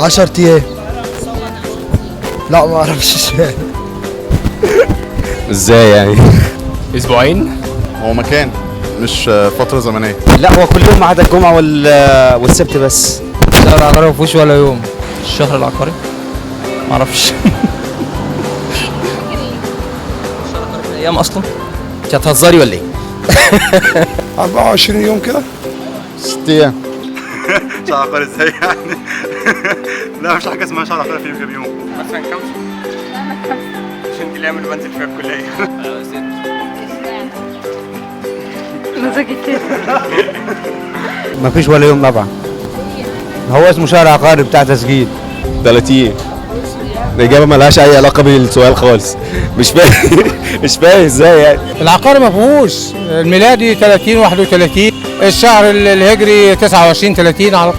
10 ايام. لا ما اعرفش. ازاي يعني؟ اسبوعين. هو مكان مش فترة زمنية. لا هو كل يوم ما عدا الجمعه والسبت بس. الشهر العقاري ما فيهوش ولا يوم. الشهر العقاري ما اعرفش. ايام اصلا. انت هتهزري ولا ايه؟ 24 يوم كده. 6 ايام. شهر عقاري ازاي يعني؟ لا مش حاجة اسمها شهر عقاري فيه غير يوم. مثلا خمسة. عشان دي الأيام اللي بنزل فيها الكلية. مزاجي كده. ما فيش ولا يوم طبعا. هو اسمه شهر عقاري بتاع تسجيل. 30. الإجابة ملهاش أي علاقة بالسؤال خالص. مش فاهم ازاي يعني. العقاري ما فيهوش. الميلادي 30 31، الشهر الهجري 29 30 على